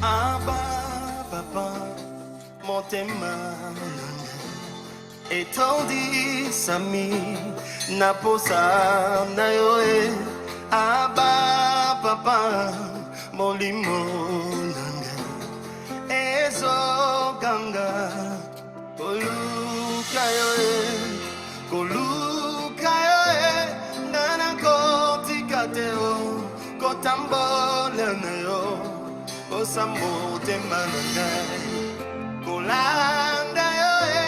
Abba, papa, motema etondi sami naposa na yoe. Abba, papa, molimo nanga ezo ganga koluka yoe nana kotikateo kotambola na yo osamote mananga kolanda yoe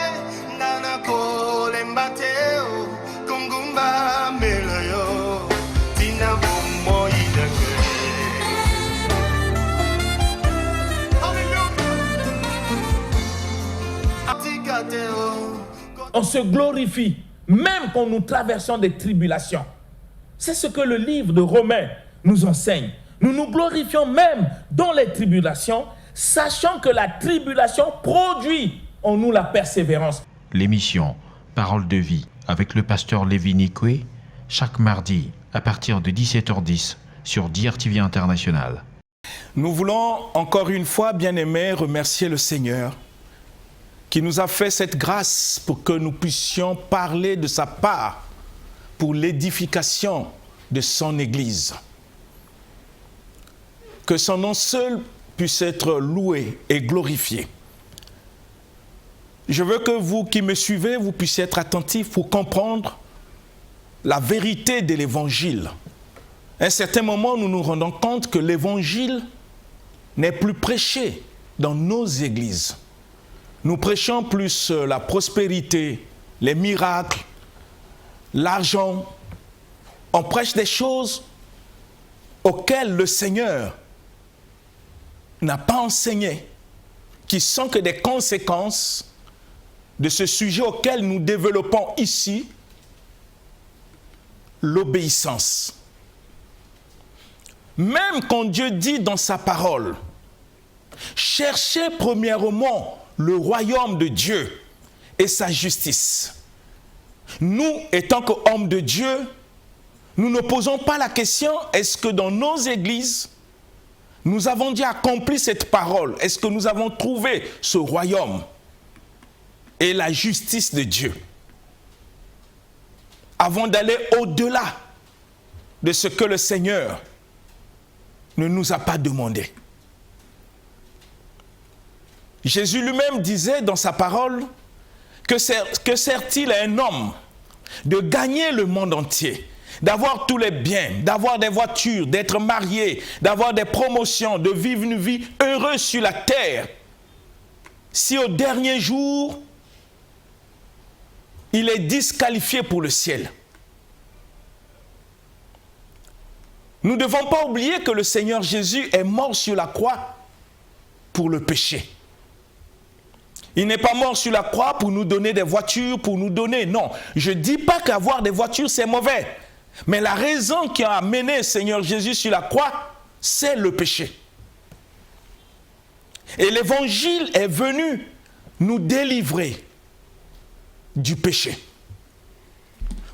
nana kolembateo kungumba mela yo tina bomo idake. On se glorifie même quand nous traversons des tribulations. C'est ce que le livre de Romains nous enseigne. Nous nous glorifions même dans les tribulations, sachant que la tribulation produit en nous la persévérance. L'émission Parole de vie avec le pasteur Lévi Nikwe, chaque mardi à partir de 17h10 sur DRTV International. Nous voulons encore une fois, bien-aimés, remercier le Seigneur qui nous a fait cette grâce pour que nous puissions parler de sa part pour l'édification de son Église. Que son nom seul puisse être loué et glorifié. Je veux que vous qui me suivez, vous puissiez être attentifs pour comprendre la vérité de l'Évangile. À un certain moment, nous nous rendons compte que l'Évangile n'est plus prêché dans nos églises. Nous prêchons plus la prospérité, les miracles, l'argent. On prêche des choses auxquelles le Seigneur n'a pas enseigné, qui sont que des conséquences de ce sujet auquel nous développons ici, l'obéissance. Même quand Dieu dit dans sa parole, cherchez premièrement le royaume de Dieu et sa justice. Nous, étant qu'hommes de Dieu, nous ne posons pas la question, est-ce que dans nos églises, nous avons déjà accompli cette parole? Est-ce que nous avons trouvé ce royaume et la justice de Dieu? Avant d'aller au-delà de ce que le Seigneur ne nous a pas demandé. Jésus lui-même disait dans sa parole que sert-il à un homme de gagner le monde entier, d'avoir tous les biens, d'avoir des voitures, d'être marié, d'avoir des promotions, de vivre une vie heureuse sur la terre, si au dernier jour, il est disqualifié pour le ciel. Nous ne devons pas oublier que le Seigneur Jésus est mort sur la croix pour le péché. Il n'est pas mort sur la croix pour nous donner des voitures, pour nous donner, non. Je ne dis pas qu'avoir des voitures, c'est mauvais. Mais la raison qui a amené le Seigneur Jésus sur la croix, c'est le péché. Et l'Évangile est venu nous délivrer du péché.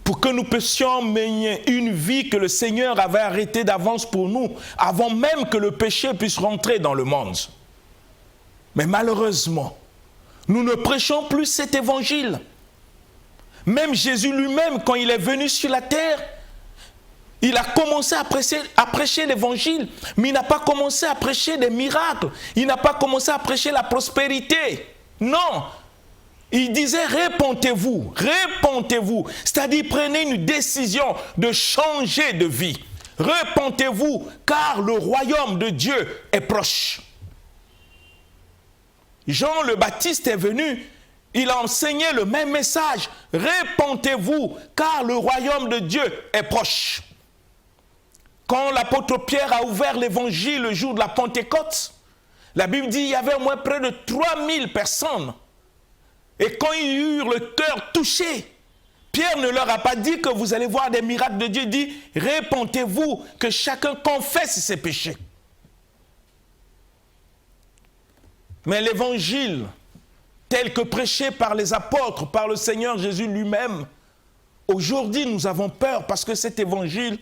Pour que nous puissions mener une vie que le Seigneur avait arrêtée d'avance pour nous, avant même que le péché puisse rentrer dans le monde. Mais malheureusement, nous ne prêchons plus cet évangile. Même Jésus lui-même, quand il est venu sur la terre, il a commencé à prêcher l'évangile, mais il n'a pas commencé à prêcher des miracles. Il n'a pas commencé à prêcher la prospérité. Non. Il disait, répentez-vous, répentez-vous. C'est-à-dire, prenez une décision de changer de vie. Répentez-vous, car le royaume de Dieu est proche. Jean le Baptiste est venu, il a enseigné le même message. Répentez-vous, car le royaume de Dieu est proche. Quand l'apôtre Pierre a ouvert l'évangile le jour de la Pentecôte, la Bible dit qu'il y avait au moins près de 3000 personnes. Et quand ils eurent le cœur touché, Pierre ne leur a pas dit que vous allez voir des miracles de Dieu. Il dit, répentez-vous, que chacun confesse ses péchés. Mais l'évangile, tel que prêché par les apôtres, par le Seigneur Jésus lui-même, aujourd'hui nous avons peur parce que cet évangile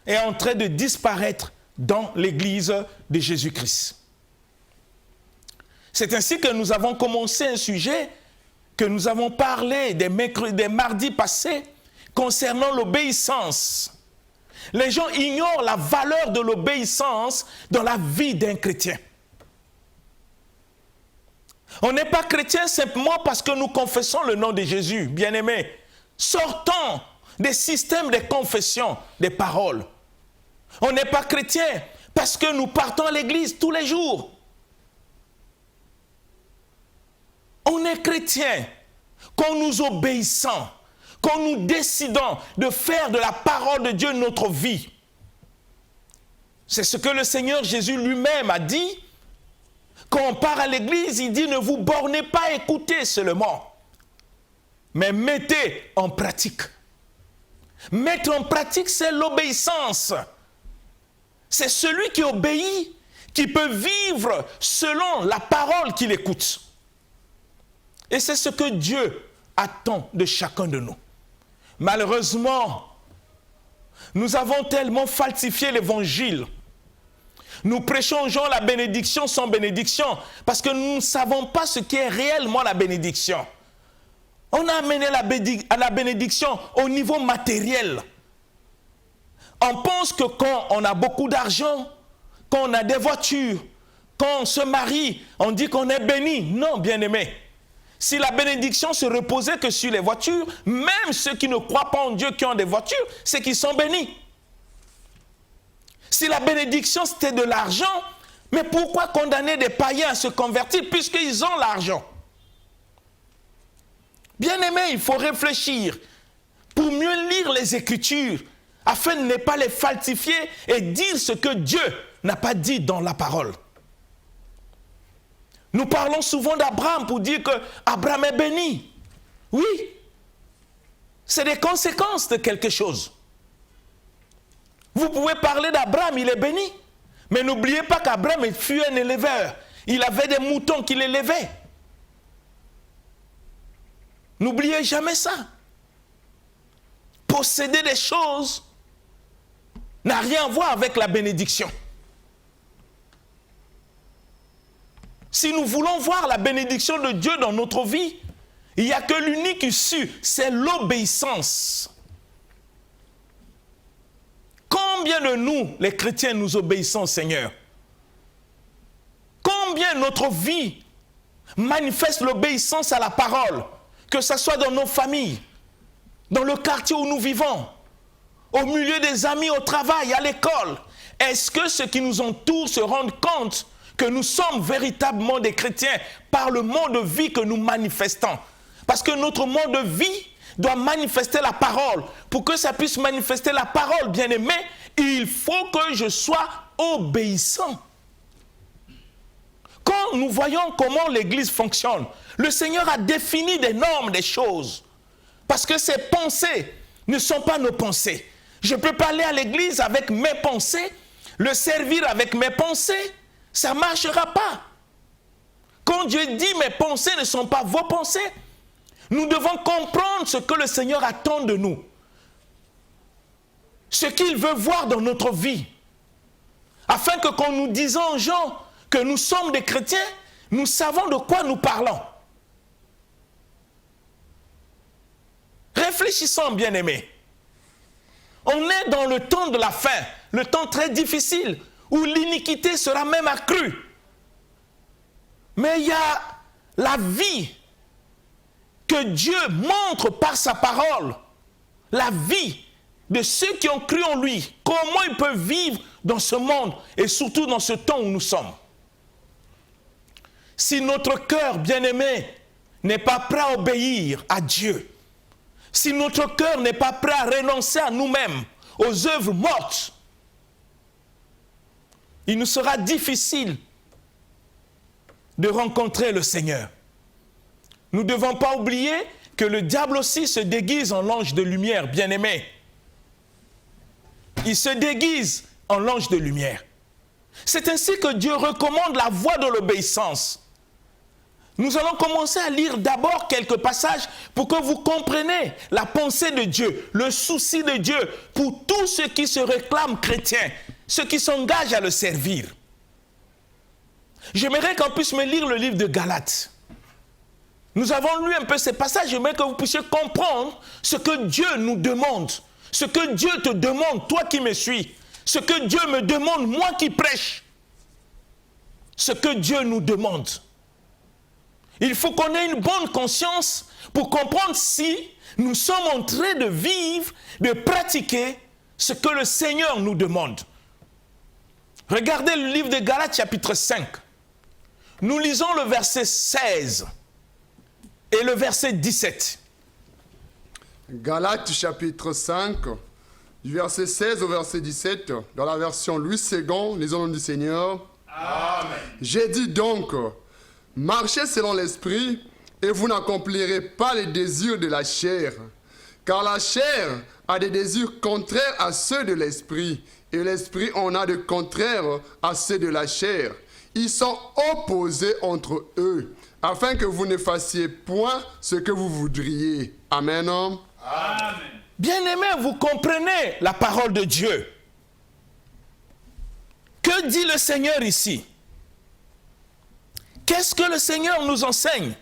est en train de disparaître dans l'église de Jésus-Christ. C'est ainsi que nous avons commencé un sujet que nous avons parlé des mardis passés concernant l'obéissance. Les gens ignorent la valeur de l'obéissance dans la vie d'un chrétien. On n'est pas chrétien simplement parce que nous confessons le nom de Jésus, bien-aimés. Sortons des systèmes de confession des paroles. On n'est pas chrétien parce que nous partons à l'église tous les jours. On est chrétien quand nous obéissons, quand nous décidons de faire de la parole de Dieu notre vie. C'est ce que le Seigneur Jésus lui-même a dit. Quand on part à l'église, il dit ne vous bornez pas à écouter seulement, mais mettez en pratique. Mettre en pratique, c'est l'obéissance. C'est celui qui obéit qui peut vivre selon la parole qu'il écoute. Et c'est ce que Dieu attend de chacun de nous. Malheureusement, nous avons tellement falsifié l'évangile. Nous prêchons aux gens la bénédiction sans bénédiction parce que nous ne savons pas ce qu'est réellement la bénédiction. On a amené la bénédiction au niveau matériel. On pense que quand on a beaucoup d'argent, quand on a des voitures, quand on se marie, on dit qu'on est béni. Non, bien-aimé. Si la bénédiction se reposait que sur les voitures, même ceux qui ne croient pas en Dieu qui ont des voitures, c'est qu'ils sont bénis. Si la bénédiction c'était de l'argent, mais pourquoi condamner des païens à se convertir puisqu'ils ont l'argent? Bien-aimé, il faut réfléchir pour mieux lire les Écritures, afin de ne pas les falsifier et dire ce que Dieu n'a pas dit dans la parole. Nous parlons souvent d'Abraham pour dire qu'Abraham est béni. Oui, c'est des conséquences de quelque chose. Vous pouvez parler d'Abraham, il est béni. Mais n'oubliez pas qu'Abraham fut un éleveur. Il avait des moutons qu'il élevait. N'oubliez jamais ça. Posséder des choses n'a rien à voir avec la bénédiction. Si nous voulons voir la bénédiction de Dieu dans notre vie, il n'y a que l'unique issue, c'est l'obéissance. Combien de nous, les chrétiens, nous obéissons au Seigneur? Combien notre vie manifeste l'obéissance à la parole, que ce soit dans nos familles, dans le quartier où nous vivons, au milieu des amis, au travail, à l'école? Est-ce que ceux qui nous entourent se rendent compte que nous sommes véritablement des chrétiens par le mode de vie que nous manifestons? Parce que notre mode de vie doit manifester la parole. Pour que ça puisse manifester la parole, bien-aimé, il faut que je sois obéissant. Quand nous voyons comment l'Église fonctionne, le Seigneur a défini des normes, des choses. Parce que ces pensées ne sont pas nos pensées. Je peux pas aller à l'Église avec mes pensées, le servir avec mes pensées, ça ne marchera pas. Quand Dieu dit mes pensées ne sont pas vos pensées, nous devons comprendre ce que le Seigneur attend de nous. Ce qu'il veut voir dans notre vie. Afin que quand nous disons aux gens que nous sommes des chrétiens, nous savons de quoi nous parlons. Réfléchissons, bien-aimés. On est dans le temps de la fin, le temps très difficile, où l'iniquité sera même accrue. Mais il y a la vie que Dieu montre par sa parole, la vie de ceux qui ont cru en lui, comment ils peuvent vivre dans ce monde et surtout dans ce temps où nous sommes. Si notre cœur, bien-aimé, n'est pas prêt à obéir à Dieu, si notre cœur n'est pas prêt à renoncer à nous-mêmes, aux œuvres mortes, il nous sera difficile de rencontrer le Seigneur. Nous ne devons pas oublier que le diable aussi se déguise en l'ange de lumière, bien-aimé. Il se déguise en l'ange de lumière. C'est ainsi que Dieu recommande la voie de l'obéissance. Nous allons commencer à lire d'abord quelques passages pour que vous compreniez la pensée de Dieu, le souci de Dieu pour tous ceux qui se réclament chrétiens, ceux qui s'engagent à le servir. J'aimerais qu'on puisse me lire le livre de Galates. Nous avons lu un peu ces passages, j'aimerais que vous puissiez comprendre ce que Dieu nous demande, ce que Dieu te demande, toi qui me suis, ce que Dieu me demande, moi qui prêche, ce que Dieu nous demande. Il faut qu'on ait une bonne conscience pour comprendre si nous sommes en train de vivre, de pratiquer ce que le Seigneur nous demande. Regardez le livre de Galates chapitre 5. Nous lisons le verset 16 et le verset 17. Galates chapitre 5, du verset 16 au verset 17, dans la version Louis II, lisons le nom du Seigneur. Amen. J'ai dit donc, marchez selon l'esprit, et vous n'accomplirez pas les désirs de la chair. Car la chair a des désirs contraires à ceux de l'esprit, et l'esprit en a de contraires à ceux de la chair. Ils sont opposés entre eux, afin que vous ne fassiez point ce que vous voudriez. Amen. Amen. Bien-aimés, vous comprenez la parole de Dieu. Que dit le Seigneur ici? Qu'est-ce que le Seigneur nous enseigne?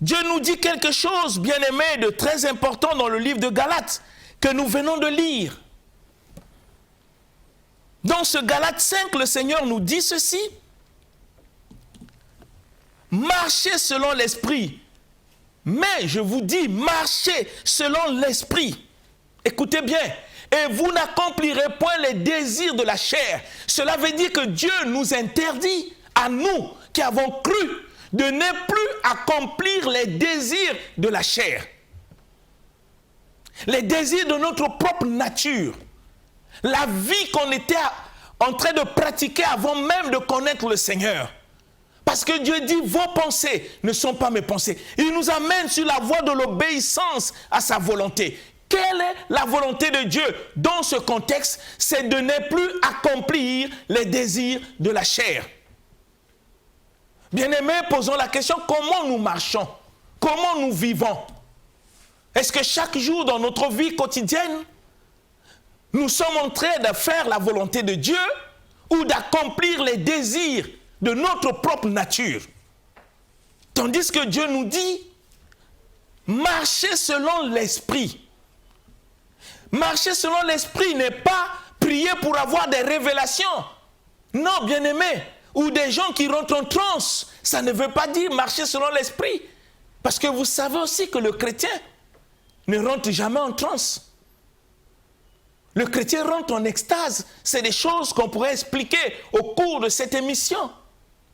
Dieu nous dit quelque chose, bien-aimés, de très important dans le livre de Galates, que nous venons de lire. Dans ce Galates 5, le Seigneur nous dit ceci. Marchez selon l'esprit. Mais je vous dis, marchez selon l'esprit. Écoutez bien. Et vous n'accomplirez point les désirs de la chair. Cela veut dire que Dieu nous interdit, à nous qui avons cru, de ne plus accomplir les désirs de la chair. Les désirs de notre propre nature. La vie qu'on était en train de pratiquer avant même de connaître le Seigneur. Parce que Dieu dit, vos pensées ne sont pas mes pensées. Il nous amène sur la voie de l'obéissance à sa volonté. Quelle est la volonté de Dieu dans ce contexte? C'est de ne plus accomplir les désirs de la chair. Bien-aimés, posons la question, comment nous marchons? Comment nous vivons? Est-ce que chaque jour dans notre vie quotidienne, nous sommes en train de faire la volonté de Dieu ou d'accomplir les désirs de notre propre nature? Tandis que Dieu nous dit, marchez selon l'esprit. Marcher selon l'esprit n'est pas prier pour avoir des révélations. Non, bien-aimés, ou des gens qui rentrent en transe. Ça ne veut pas dire marcher selon l'esprit. Parce que vous savez aussi que le chrétien ne rentre jamais en transe. Le chrétien rentre en extase. C'est des choses qu'on pourrait expliquer au cours de cette émission.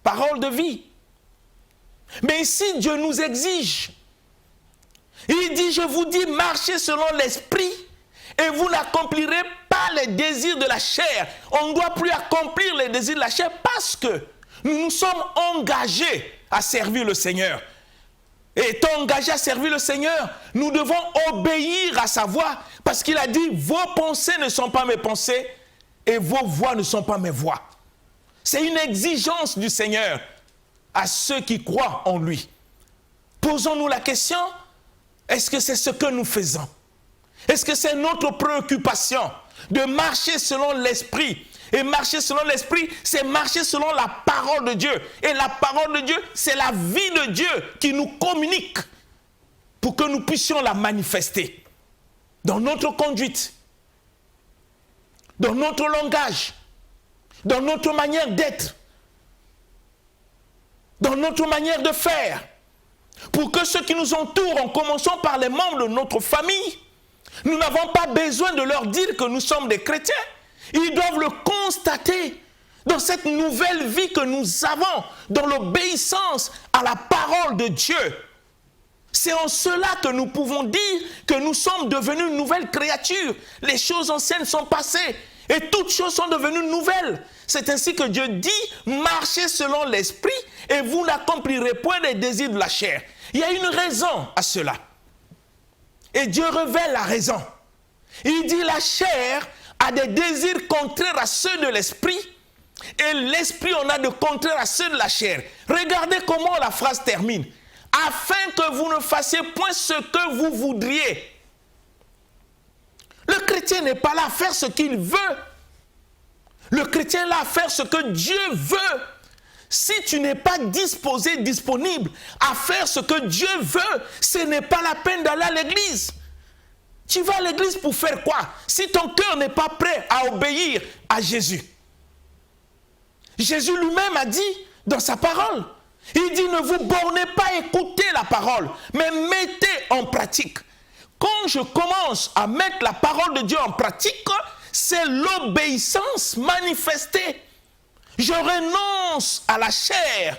Parole de vie. Mais ici, Dieu nous exige. Il dit, je vous dis, marchez selon l'esprit. Et vous n'accomplirez pas les désirs de la chair. On ne doit plus accomplir les désirs de la chair parce que nous nous sommes engagés à servir le Seigneur. Et étant engagés à servir le Seigneur, nous devons obéir à sa voix. Parce qu'il a dit, vos pensées ne sont pas mes pensées et vos voix ne sont pas mes voix. C'est une exigence du Seigneur à ceux qui croient en lui. Posons-nous la question, est-ce que c'est ce que nous faisons? Est-ce que c'est notre préoccupation de marcher selon l'esprit? Et marcher selon l'esprit, c'est marcher selon la parole de Dieu. Et la parole de Dieu, c'est la vie de Dieu qui nous communique pour que nous puissions la manifester dans notre conduite, dans notre langage, dans notre manière d'être, dans notre manière de faire. Pour que ceux qui nous entourent, en commençant par les membres de notre famille, nous n'avons pas besoin de leur dire que nous sommes des chrétiens. Ils doivent le constater dans cette nouvelle vie que nous avons, dans l'obéissance à la parole de Dieu. C'est en cela que nous pouvons dire que nous sommes devenus une nouvelle créature. Les choses anciennes sont passées et toutes choses sont devenues nouvelles. C'est ainsi que Dieu dit, marchez selon l'esprit et vous n'accomplirez point les désirs de la chair. Il y a une raison à cela. Et Dieu révèle la raison. Il dit la chair a des désirs contraires à ceux de l'esprit et l'esprit en a de contraires à ceux de la chair. Regardez comment la phrase termine. Afin que vous ne fassiez point ce que vous voudriez. Le chrétien n'est pas là à faire ce qu'il veut. Le chrétien est là à faire ce que Dieu veut. Si tu n'es pas disposé, disponible à faire ce que Dieu veut, ce n'est pas la peine d'aller à l'église. Tu vas à l'église pour faire quoi? Si ton cœur n'est pas prêt à obéir à Jésus. Jésus lui-même a dit dans sa parole, il dit, ne vous bornez pas à écouter la parole, mais mettez en pratique. Quand je commence à mettre la parole de Dieu en pratique, c'est l'obéissance manifestée. Je renonce à la chair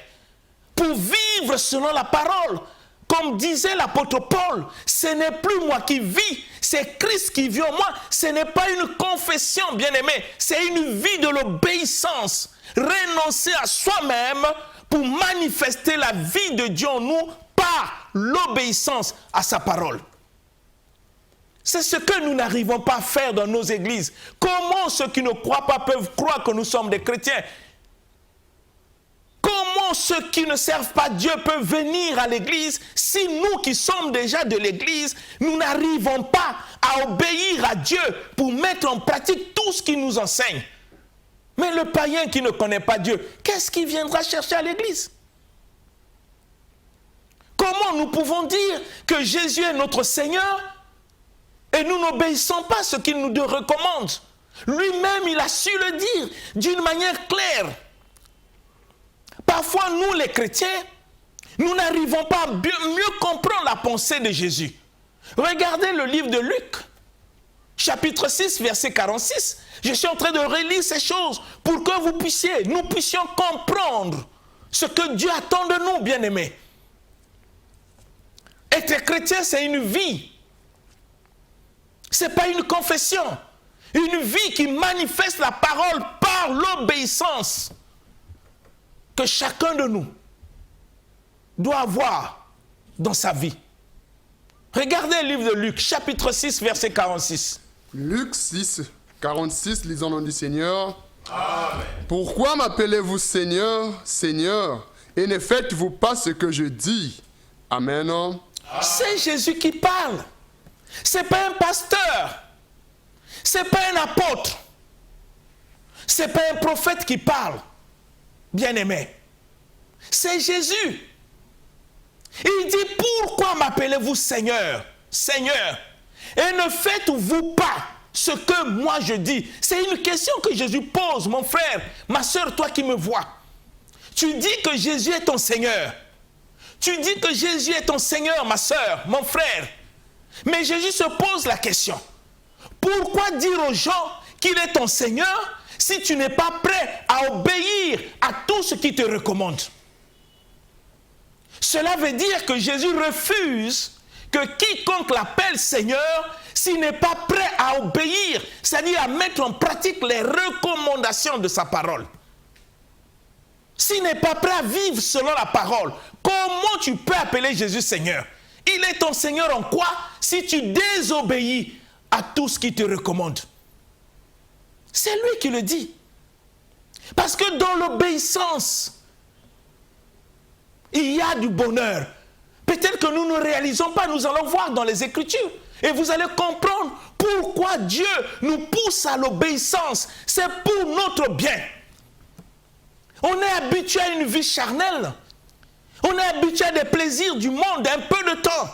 pour vivre selon la parole. Comme disait l'apôtre Paul, ce n'est plus moi qui vis, c'est Christ qui vit en moi. Ce n'est pas une confession, bien-aimé, c'est une vie de l'obéissance. Renoncer à soi-même pour manifester la vie de Dieu en nous par l'obéissance à sa parole. C'est ce que nous n'arrivons pas à faire dans nos églises. Comment ceux qui ne croient pas peuvent croire que nous sommes des chrétiens? Comment ceux qui ne servent pas Dieu peuvent venir à l'église si nous qui sommes déjà de l'église, nous n'arrivons pas à obéir à Dieu pour mettre en pratique tout ce qu'il nous enseigne? Mais le païen qui ne connaît pas Dieu, qu'est-ce qu'il viendra chercher à l'église? Comment nous pouvons dire que Jésus est notre Seigneur et nous n'obéissons pas à ce qu'il nous recommande? Lui-même, il a su le dire d'une manière claire. Parfois, nous les chrétiens, nous n'arrivons pas à mieux comprendre la pensée de Jésus. Regardez le livre de Luc, chapitre 6, verset 46. Je suis en train de relire ces choses pour que nous puissions comprendre ce que Dieu attend de nous, bien-aimés. Être chrétien, c'est une vie. Ce n'est pas une confession. Une vie qui manifeste la parole par l'obéissance que chacun de nous doit avoir dans sa vie. Regardez le livre de Luc, chapitre 6, verset 46. Luc 6, 46, lisons le nom du Seigneur. Amen. Pourquoi m'appelez-vous Seigneur, Seigneur, et ne faites-vous pas ce que je dis? Amen. C'est Jésus qui parle. Ce n'est pas un pasteur. Ce n'est pas un apôtre. Ce n'est pas un prophète qui parle. Bien-aimé, c'est Jésus. Il dit, pourquoi m'appelez-vous Seigneur, Seigneur, et ne faites-vous pas ce que moi je dis? C'est une question que Jésus pose, mon frère, ma soeur, toi qui me vois. Tu dis que Jésus est ton Seigneur. Tu dis que Jésus est ton Seigneur, ma soeur, mon frère. Mais Jésus se pose la question, pourquoi dire aux gens qu'il est ton Seigneur si tu n'es pas prêt à obéir à tout ce qu'il te recommande? Cela veut dire que Jésus refuse que quiconque l'appelle Seigneur, s'il n'est pas prêt à obéir, c'est-à-dire à mettre en pratique les recommandations de sa parole. S'il n'est pas prêt à vivre selon la parole, comment tu peux appeler Jésus Seigneur? Il est ton Seigneur en quoi? Si tu désobéis à tout ce qu'il te recommande. C'est lui qui le dit. Parce que dans l'obéissance, il y a du bonheur. Peut-être que nous ne réalisons pas, nous allons voir dans les Écritures. Et vous allez comprendre pourquoi Dieu nous pousse à l'obéissance. C'est pour notre bien. On est habitué à une vie charnelle. On est habitué à des plaisirs du monde un peu de temps.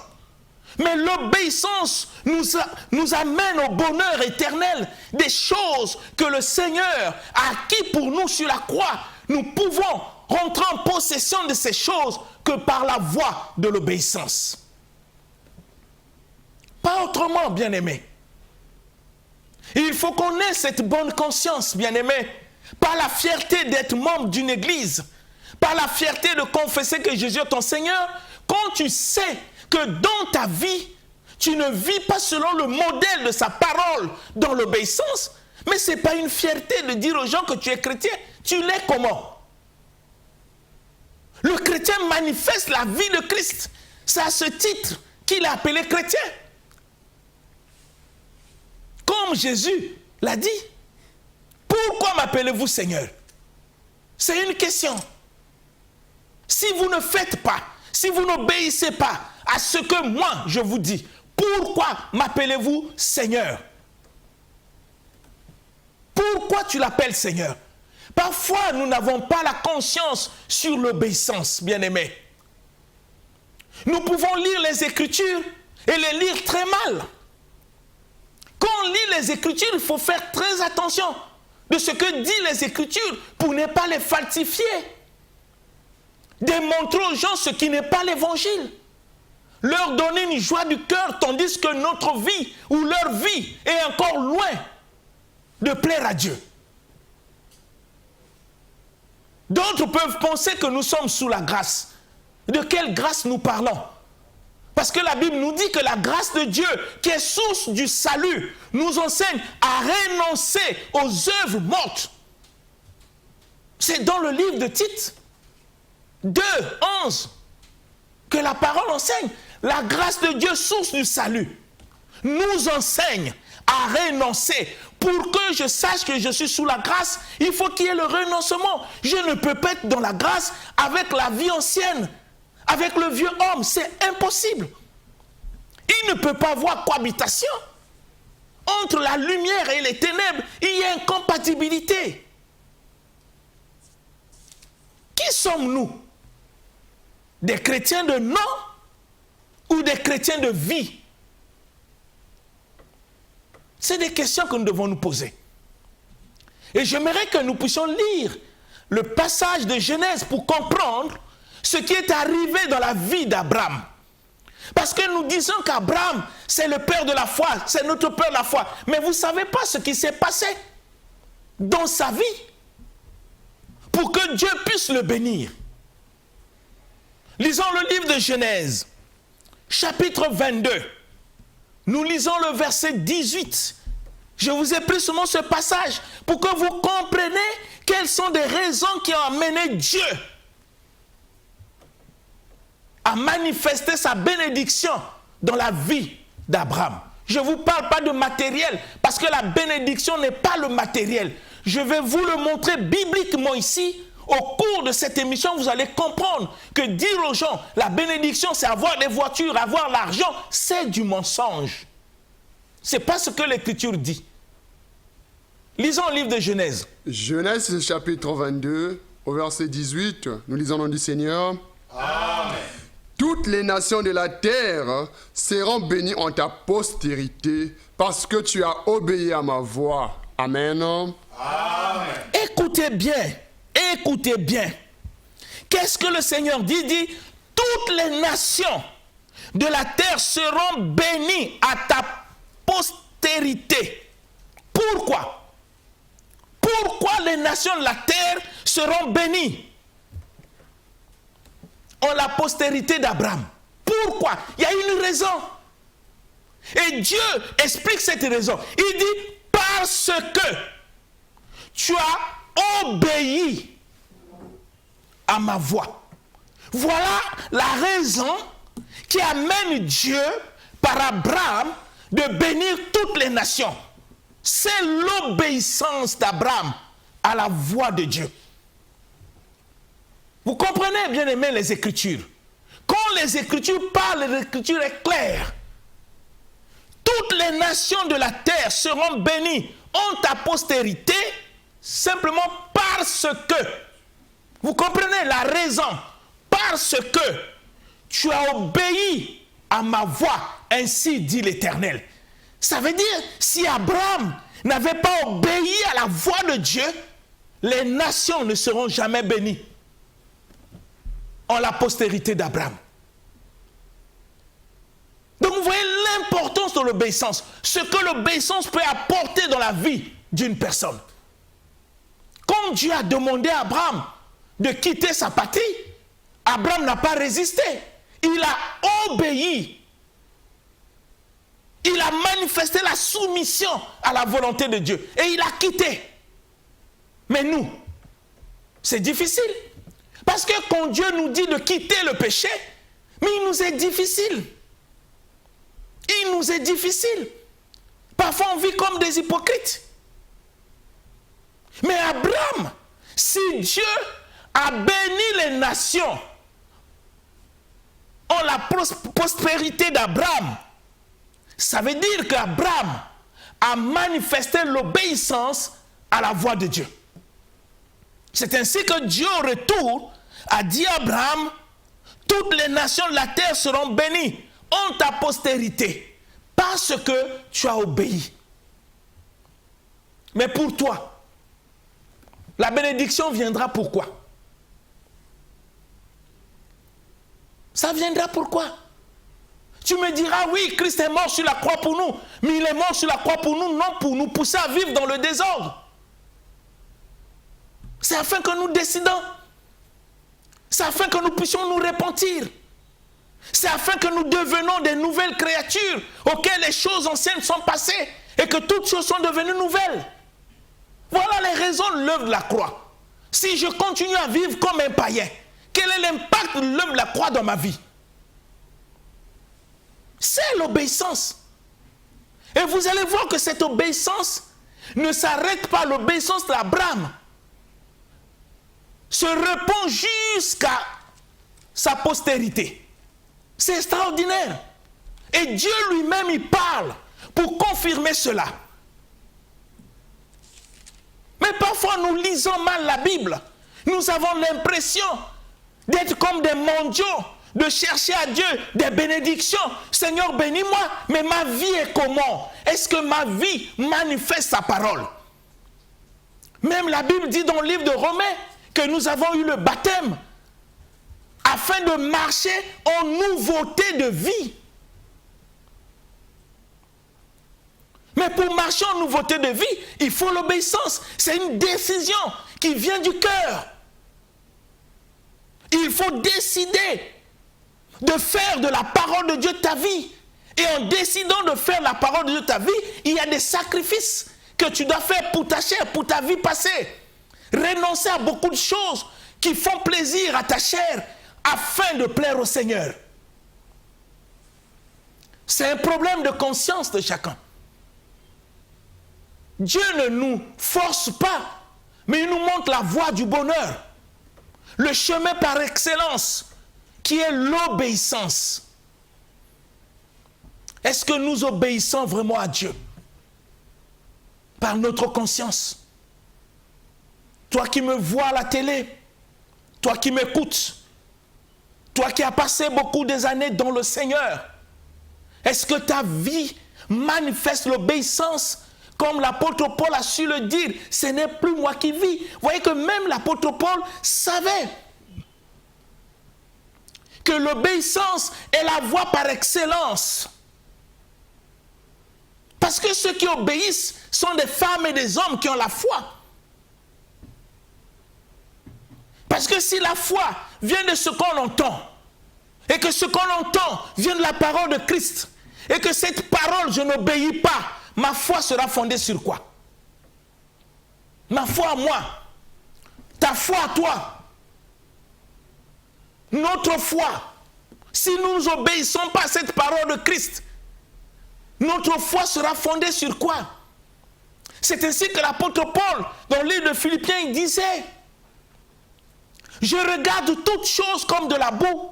Mais l'obéissance nous amène au bonheur éternel. Des choses que le Seigneur a acquis pour nous sur la croix. Nous pouvons rentrer en possession de ces choses que par la voie de l'obéissance. Pas autrement, bien-aimés. Il faut qu'on ait cette bonne conscience, bien-aimés. Pas la fierté d'être membre d'une église. Pas la fierté de confesser que Jésus est ton Seigneur. Quand tu sais que dans ta vie, tu ne vis pas selon le modèle de sa parole dans l'obéissance, mais ce n'est pas une fierté de dire aux gens que tu es chrétien. Tu l'es comment? Le chrétien manifeste la vie de Christ. C'est à ce titre qu'il est appelé chrétien. Comme Jésus l'a dit. Pourquoi m'appelez-vous Seigneur? C'est une question. Si vous ne faites pas, si vous n'obéissez pas à ce que moi je vous dis, pourquoi m'appelez-vous Seigneur? Pourquoi tu l'appelles Seigneur? Parfois, nous n'avons pas la conscience sur l'obéissance, bien-aimés. Nous pouvons lire les Écritures et les lire très mal. Quand on lit les Écritures, il faut faire très attention de ce que disent les Écritures pour ne pas les falsifier. Démontrer aux gens ce qui n'est pas l'Évangile. Leur donner une joie du cœur, tandis que notre vie ou leur vie est encore loin de plaire à Dieu. D'autres peuvent penser que nous sommes sous la grâce. De quelle grâce nous parlons? Parce que la Bible nous dit que la grâce de Dieu, qui est source du salut, nous enseigne à renoncer aux œuvres mortes. C'est dans le livre de Tite 2, 11, que la parole enseigne. La grâce de Dieu, source du salut, nous enseigne à renoncer. Pour que je sache que je suis sous la grâce, il faut qu'il y ait le renoncement. Je ne peux pas être dans la grâce avec la vie ancienne, avec le vieux homme. C'est impossible. Il ne peut pas avoir cohabitation. Entre la lumière et les ténèbres, il y a incompatibilité. Qui sommes-nous? Des chrétiens de nom ou des chrétiens de vie? C'est des questions que nous devons nous poser. Et j'aimerais que nous puissions lire le passage de Genèse pour comprendre ce qui est arrivé dans la vie d'Abraham. Parce que nous disons qu'Abraham, c'est le père de la foi, c'est notre père de la foi. Mais vous ne savez pas ce qui s'est passé dans sa vie pour que Dieu puisse le bénir. Lisons le livre de Genèse, chapitre 22. Nous lisons le verset 18. Je vous ai pris seulement ce passage pour que vous compreniez quelles sont les raisons qui ont amené Dieu à manifester sa bénédiction dans la vie d'Abraham. Je ne vous parle pas de matériel, parce que la bénédiction n'est pas le matériel. Je vais vous le montrer bibliquement ici. Au cours de cette émission, vous allez comprendre que dire aux gens, la bénédiction, c'est avoir des voitures, avoir l'argent, c'est du mensonge. Ce n'est pas ce que l'Écriture dit. Lisons le livre de Genèse. Genèse chapitre 22, au verset 18, nous lisons le nom du Seigneur. Amen. Toutes les nations de la terre seront bénies en ta postérité, parce que tu as obéi à ma voix. Amen. Amen. Écoutez bien. Écoutez bien. Qu'est-ce que le Seigneur dit? Il dit, toutes les nations de la terre seront bénies à ta postérité. Pourquoi? Pourquoi les nations de la terre seront bénies en la postérité d'Abraham? Pourquoi? Il y a une raison. Et Dieu explique cette raison. Il dit, parce que tu as obéi à ma voix. Voilà la raison qui amène Dieu par Abraham de bénir toutes les nations. C'est l'obéissance d'Abraham à la voix de Dieu. Vous comprenez, bien aimé, les Écritures. Quand les Écritures parlent, l'Écriture est claire. Toutes les nations de la terre seront bénies en ta postérité, simplement parce que, vous comprenez la raison, parce que tu as obéi à ma voix, ainsi dit l'Éternel. Ça veut dire, si Abraham n'avait pas obéi à la voix de Dieu, les nations ne seront jamais bénies en la postérité d'Abraham. Donc vous voyez l'importance de l'obéissance, ce que l'obéissance peut apporter dans la vie d'une personne. Quand Dieu a demandé à Abraham de quitter sa patrie, Abraham n'a pas résisté. Il a obéi. Il a manifesté la soumission à la volonté de Dieu. Et il a quitté. Mais nous, c'est difficile. Parce que quand Dieu nous dit de quitter le péché, mais il nous est difficile. Il nous est difficile. Parfois on vit comme des hypocrites. Mais Abraham, si Dieu a béni les nations en la prospérité d'Abraham, ça veut dire qu'Abraham a manifesté l'obéissance à la voix de Dieu. C'est ainsi que Dieu au retour a dit à Abraham, toutes les nations de la terre seront bénies en ta postérité, parce que tu as obéi. Mais pour toi, la bénédiction viendra pourquoi? Ça viendra pourquoi? Tu me diras, oui, Christ est mort sur la croix pour nous, mais il est mort sur la croix pour nous, non pour nous pousser à vivre dans le désordre. C'est afin que nous décidons. C'est afin que nous puissions nous repentir. C'est afin que nous devenons des nouvelles créatures auxquelles les choses anciennes sont passées et que toutes choses sont devenues nouvelles. Voilà les raisons de l'œuvre de la croix. Si je continue à vivre comme un païen, quel est l'impact de l'œuvre de la croix dans ma vie? C'est l'obéissance. Et vous allez voir que cette obéissance ne s'arrête pas à l'obéissance d'Abraham. Se répand jusqu'à sa postérité. C'est extraordinaire. Et Dieu lui-même, il parle pour confirmer cela. Mais parfois, nous lisons mal la Bible. Nous avons l'impression d'être comme des mondiaux, de chercher à Dieu des bénédictions. Seigneur, bénis-moi, mais ma vie est comment? Est-ce que ma vie manifeste sa parole? Même la Bible dit dans le livre de Romains que nous avons eu le baptême afin de marcher en nouveauté de vie. Mais pour marcher en nouveauté de vie, il faut l'obéissance. C'est une décision qui vient du cœur. Il faut décider de faire de la parole de Dieu ta vie. Et en décidant de faire la parole de Dieu ta vie, il y a des sacrifices que tu dois faire pour ta chair, pour ta vie passée. Renoncer à beaucoup de choses qui font plaisir à ta chair afin de plaire au Seigneur. C'est un problème de conscience de chacun. Dieu ne nous force pas, mais il nous montre la voie du bonheur. Le chemin par excellence, qui est l'obéissance. Est-ce que nous obéissons vraiment à Dieu? Par notre conscience. Toi qui me vois à la télé, toi qui m'écoutes, toi qui as passé beaucoup des années dans le Seigneur, est-ce que ta vie manifeste l'obéissance comme l'apôtre Paul a su le dire? Ce n'est plus moi qui vis. Vous voyez que même l'apôtre Paul savait que l'obéissance est la voie par excellence. Parce que ceux qui obéissent sont des femmes et des hommes qui ont la foi. Parce que si la foi vient de ce qu'on entend, et que ce qu'on entend vient de la parole de Christ, et que cette parole, je n'obéis pas, ma foi sera fondée sur quoi? Ma foi à moi, ta foi à toi, notre foi. Si nous n'obéissons pas à cette parole de Christ, notre foi sera fondée sur quoi? C'est ainsi que l'apôtre Paul, dans le livre de Philippiens, il disait: je regarde toutes choses comme de la boue,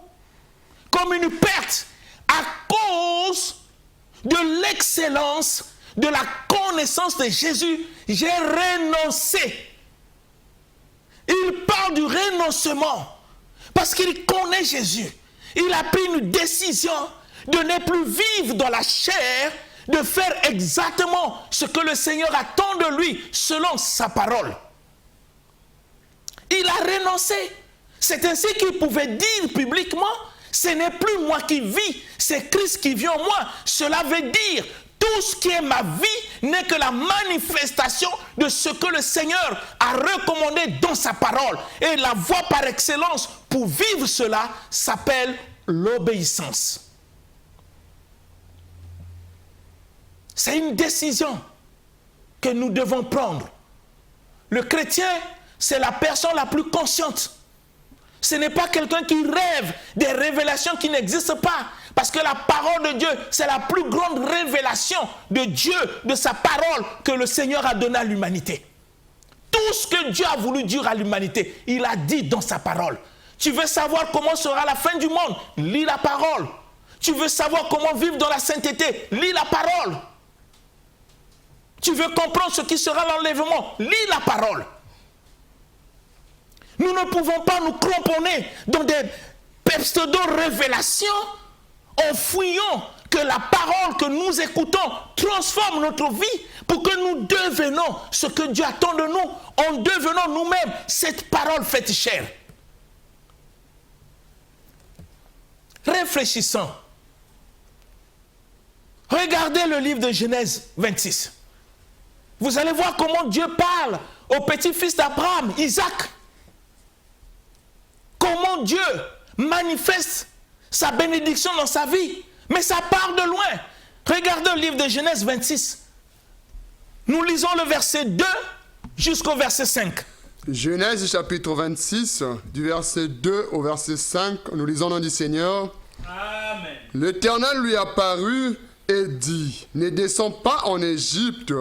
comme une perte, à cause de l'excellence de la connaissance de Jésus. J'ai renoncé. Il parle du renoncement parce qu'il connaît Jésus. Il a pris une décision de ne plus vivre dans la chair, de faire exactement ce que le Seigneur attend de lui selon sa parole. Il a renoncé. C'est ainsi qu'il pouvait dire publiquement: ce n'est plus moi qui vis, c'est Christ qui vit en moi. Cela veut dire, tout ce qui est ma vie n'est que la manifestation de ce que le Seigneur a recommandé dans sa parole. Et la voie par excellence pour vivre cela s'appelle l'obéissance. C'est une décision que nous devons prendre. Le chrétien, c'est la personne la plus consciente. Ce n'est pas quelqu'un qui rêve des révélations qui n'existent pas. Parce que la parole de Dieu, c'est la plus grande révélation de Dieu, de sa parole que le Seigneur a donnée à l'humanité. Tout ce que Dieu a voulu dire à l'humanité, il a dit dans sa parole. Tu veux savoir comment sera la fin du monde? Lis la parole. Tu veux savoir comment vivre dans la sainteté? Lis la parole. Tu veux comprendre ce qui sera l'enlèvement? Lis la parole. Nous ne pouvons pas nous cramponner dans des pseudo-révélations en fouillant que la parole que nous écoutons transforme notre vie pour que nous devenons ce que Dieu attend de nous, en devenant nous-mêmes cette parole faite chair. Réfléchissons. Regardez le livre de Genèse 26. Vous allez voir comment Dieu parle au petit-fils d'Abraham, Isaac. Comment Dieu manifeste sa bénédiction dans sa vie. Mais ça part de loin. Regardez le livre de Genèse 26. Nous lisons le verset 2 jusqu'au verset 5. Genèse chapitre 26, du verset 2 au verset 5, nous lisons au nom du Seigneur. Amen. L'Éternel lui apparut et dit, ne descends pas en Égypte,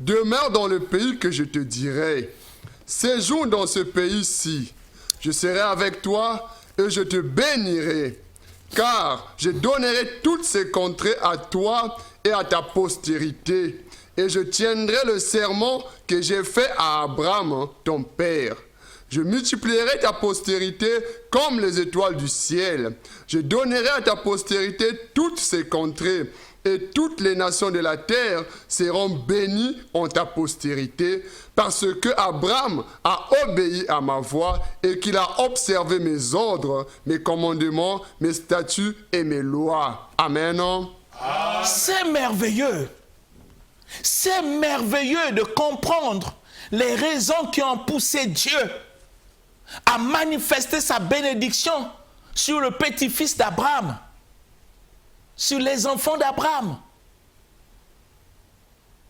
demeure dans le pays que je te dirai. Séjourne dans ce pays-ci. Je serai avec toi et je te bénirai, car je donnerai toutes ces contrées à toi et à ta postérité, et je tiendrai le serment que j'ai fait à Abraham, ton père. Je multiplierai ta postérité comme les étoiles du ciel. Je donnerai à ta postérité toutes ces contrées, et toutes les nations de la terre seront bénies en ta postérité, parce que Abraham a obéi à ma voix et qu'il a observé mes ordres, mes commandements, mes statuts et mes lois. Amen. C'est merveilleux. C'est merveilleux de comprendre les raisons qui ont poussé Dieu à manifester sa bénédiction sur le petit-fils d'Abraham, sur les enfants d'Abraham.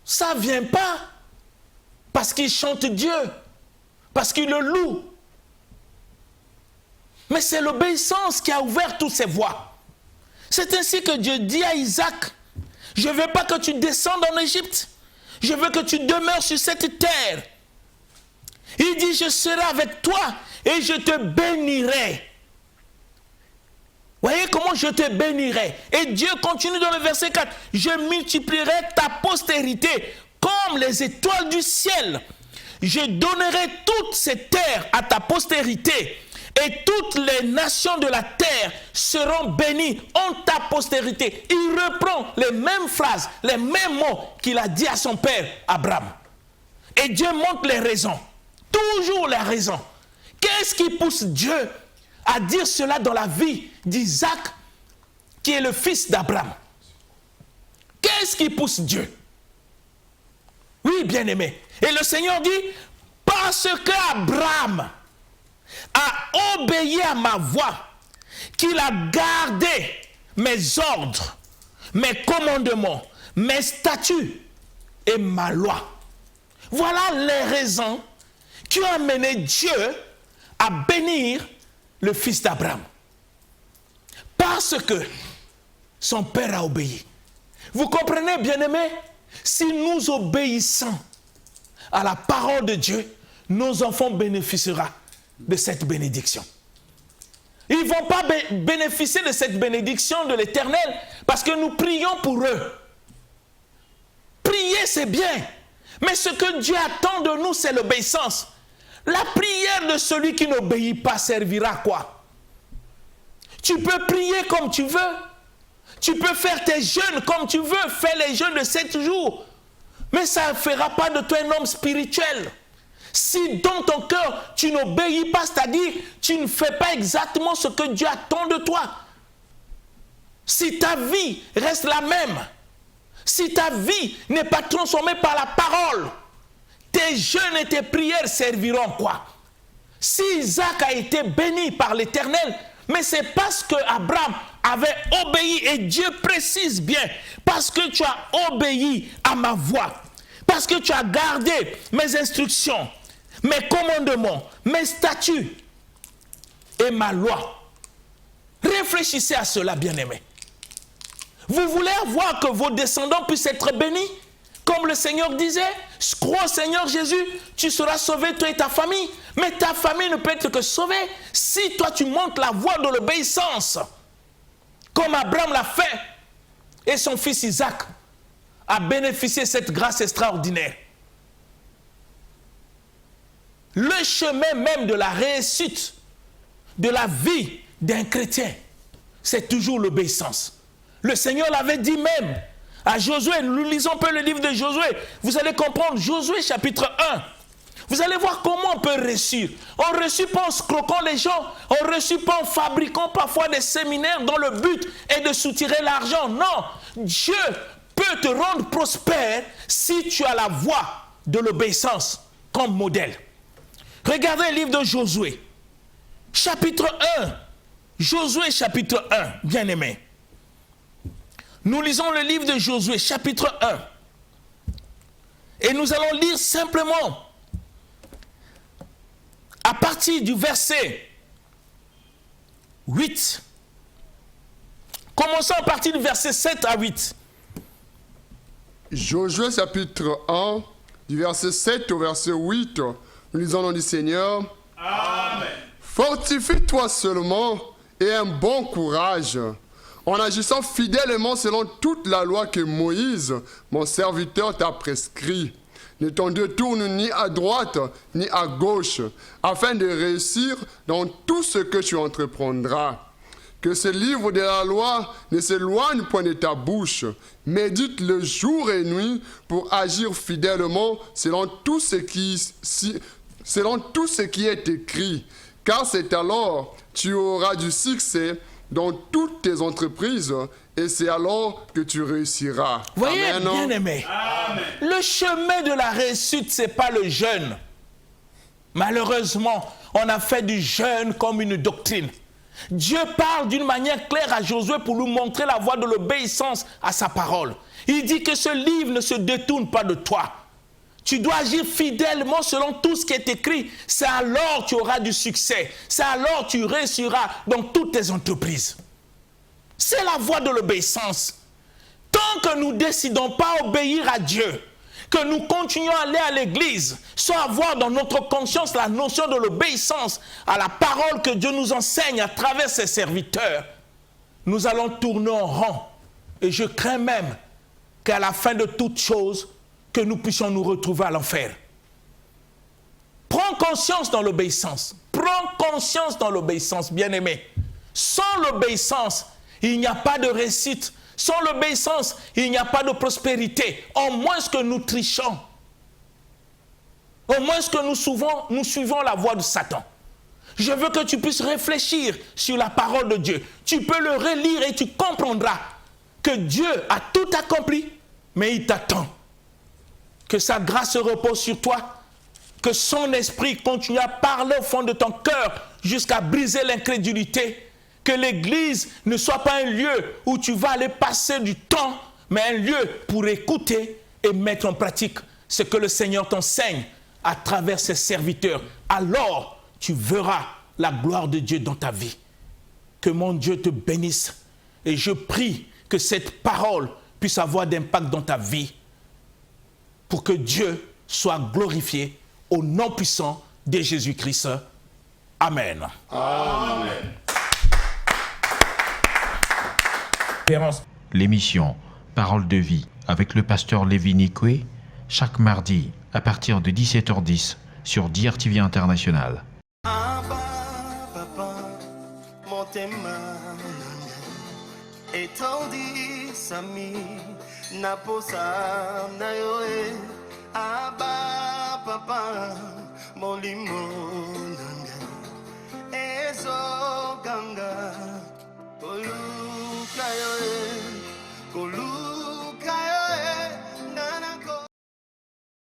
Ça ne vient pas parce qu'il chante Dieu, parce qu'il le loue. Mais c'est l'obéissance qui a ouvert toutes ces voies. C'est ainsi que Dieu dit à Isaac, je ne veux pas que tu descendes en Égypte, je veux que tu demeures sur cette terre. Il dit, je serai avec toi et je te bénirai. Voyez comment je te bénirai. Et Dieu continue dans le verset 4. Je multiplierai ta postérité comme les étoiles du ciel. Je donnerai toutes ces terres à ta postérité. Et toutes les nations de la terre seront bénies en ta postérité. Il reprend les mêmes phrases, les mêmes mots qu'il a dit à son père Abraham. Et Dieu montre les raisons. Toujours les raisons. Qu'est-ce qui pousse Dieu à dire cela dans la vie d'Isaac, qui est le fils d'Abraham? Qu'est-ce qui pousse Dieu? Oui, bien-aimé. Et le Seigneur dit, parce qu'Abraham a obéi à ma voix, qu'il a gardé mes ordres, mes commandements, mes statuts et ma loi. Voilà les raisons qui ont amené Dieu à bénir le fils d'Abraham. Parce que son père a obéi. Vous comprenez, bien-aimés? Si nous obéissons à la parole de Dieu, nos enfants bénéficieront de cette bénédiction. Ils ne vont pas bénéficier de cette bénédiction de l'Éternel parce que nous prions pour eux. Prier, c'est bien. Mais ce que Dieu attend de nous, c'est l'obéissance. La prière de celui qui n'obéit pas servira à quoi? Tu peux prier comme tu veux. Tu peux faire tes jeûnes comme tu veux. Fais les jeûnes de 7 jours. Mais ça ne fera pas de toi un homme spirituel. Si dans ton cœur, tu n'obéis pas, c'est-à-dire tu ne fais pas exactement ce que Dieu attend de toi. Si ta vie reste la même, si ta vie n'est pas transformée par la parole, tes jeûnes et tes prières serviront quoi? Si Isaac a été béni par l'Éternel, mais c'est parce que Abraham avait obéi, et Dieu précise bien, parce que tu as obéi à ma voix, parce que tu as gardé mes instructions, mes commandements, mes statuts et ma loi. Réfléchissez à cela, bien-aimés. Vous voulez voir que vos descendants puissent être bénis? Comme le Seigneur disait, crois au Seigneur Jésus, tu seras sauvé, toi et ta famille. Mais ta famille ne peut être que sauvée si toi tu montes la voie de l'obéissance. Comme Abraham l'a fait. Et son fils Isaac a bénéficié de cette grâce extraordinaire. le chemin même de la réussite de la vie d'un chrétien, c'est toujours l'obéissance. Le Seigneur l'avait dit même à Josué. Nous lisons un peu le livre de Josué. Vous allez comprendre, Josué chapitre 1. Vous allez voir comment on peut réussir. On ne réussit pas en scroquant les gens. On ne réussit pas en fabriquant parfois des séminaires dont le but est de soutirer l'argent. Non, Dieu peut te rendre prospère si tu as la voie de l'obéissance comme modèle. Regardez le livre de Josué, chapitre 1. Josué chapitre 1, bien-aimé. Nous lisons le livre de Josué, chapitre 1. Et nous allons lire simplement à partir du verset 8. Commençons à partir du verset 7 à 8. Josué chapitre 1, du verset 7 au verset 8, nous lisons le nom du Seigneur. Amen. Fortifie-toi seulement et aie un bon courage, en agissant fidèlement selon toute la loi que Moïse, mon serviteur, t'a prescrit. Ne t'en détourne ni à droite ni à gauche, afin de réussir dans tout ce que tu entreprendras. Que ce livre de la loi ne s'éloigne point de ta bouche. Médite le jour et nuit pour agir fidèlement selon tout ce qui est écrit. Car c'est alors que tu auras du succès dans toutes tes entreprises et c'est alors que tu réussiras. Voyez, bien-aimé, le chemin de la réussite, ce n'est pas le jeûne. Malheureusement, on a fait du jeûne comme une doctrine. Dieu parle d'une manière claire à Josué pour lui montrer la voie de l'obéissance à sa parole. Il dit que ce livre ne se détourne pas de toi. Tu dois agir fidèlement selon tout ce qui est écrit. C'est alors que tu auras du succès. C'est alors que tu réussiras dans toutes tes entreprises. C'est la voie de l'obéissance. Tant que nous ne décidons pas obéir à Dieu, que nous continuons à aller à l'église, sans avoir dans notre conscience la notion de l'obéissance à la parole que Dieu nous enseigne à travers ses serviteurs, nous allons tourner en rond. Et je crains même qu'à la fin de toutes choses, que nous puissions nous retrouver à l'enfer. Prends conscience dans l'obéissance. Prends conscience dans l'obéissance, bien-aimé. Sans l'obéissance, il n'y a pas de réussite. Sans l'obéissance, il n'y a pas de prospérité. Au moins que nous trichons. Au moins que nous suivons la voie de Satan. Je veux que tu puisses réfléchir sur la parole de Dieu. Tu peux le relire et tu comprendras que Dieu a tout accompli, mais il t'attend. Que sa grâce repose sur toi, que son esprit continue à parler au fond de ton cœur jusqu'à briser l'incrédulité, que l'église ne soit pas un lieu où tu vas aller passer du temps, mais un lieu pour écouter et mettre en pratique ce que le Seigneur t'enseigne à travers ses serviteurs. Alors, tu verras la gloire de Dieu dans ta vie. Que mon Dieu te bénisse et je prie que cette parole puisse avoir d'impact dans ta vie, pour que Dieu soit glorifié au nom puissant de Jésus-Christ. Amen. Amen. L'émission Parole de vie avec le pasteur Lévi Nikwe, chaque mardi à partir de 17h10 sur DRTV International. Abba, papa, motema etondi sami naposa na yoe. Abba, papa, molimo nanga ezo ganga oluka yoe.